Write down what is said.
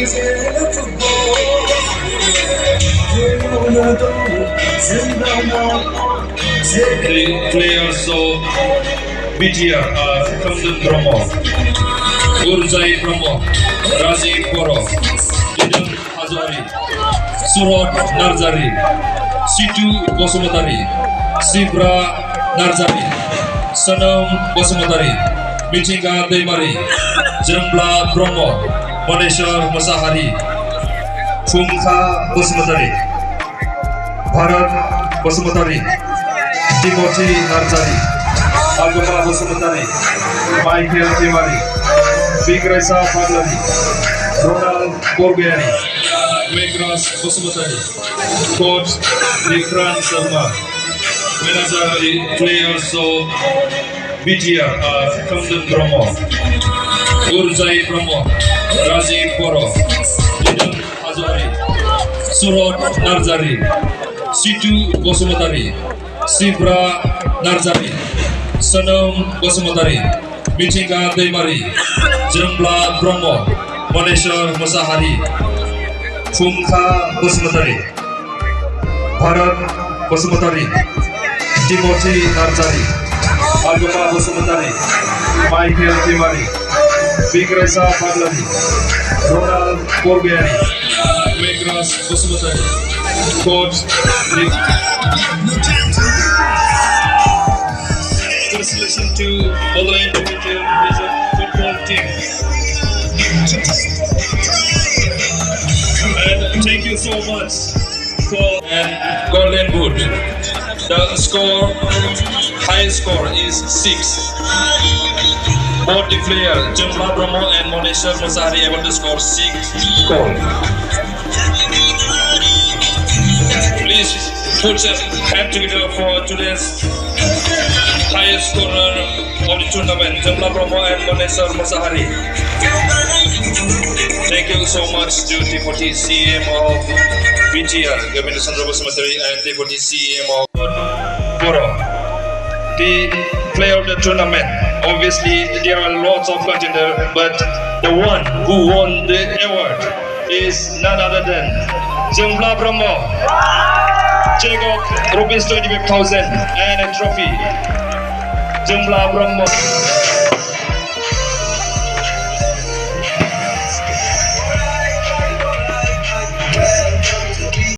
The players of BTR are Kamdan Brahma, Urjai Brahma, Rajiv Boro, Idam Hazari, Surat Narzari, Situ Basumatari, Sibra Narzari, Sanam Basumatari, Michinga Demari, Jambla Brahma, Maneshwar Masahari, Fumkha Basumatari, Bharat Basumatari, Timothy Narzari, Agama Basumatari, Michael Timari, Bigresa Paglani, Ronald Borbiani, Megras Basumatari, Coach Vikran Sharma. Manager the players of BTR are Kamdan Brahma, Urjai Brahma, Rajiv Boro, Idam Hazari, Surat Narzari, Situ Basumatari, Sibra Narzari, Sanam Basumatari, Michinga Demari, Jambla Brahma, Maneshwar Masahari, Fumkha Basumatari, Bharat Basumatari, Timothy Narzari, Agama Basumatari, Michael Timari, Bigresa Paglani, Ronald Borbiani, Megras Basumatari, Coach Congratulations to Bolain football team. And thank you so much for and Golden Boot. The score, high score is 6. Both the player, Jambla Brahma and Moneshwar Masari able to score 6 goals. Please put your hand together for today's highest scorer of the tournament, Jambla Brahma and Moneshwar Masahari. Thank you so much to Deputy CM of BTR, Governor Sandra Basumatari, and Deputy CM of Boro. The player of the tournament, obviously there are lots of contenders, but the one who won the award is none other than Jambla Brahma. Check out rupees 25,000 and a trophy. Jambla Brahma.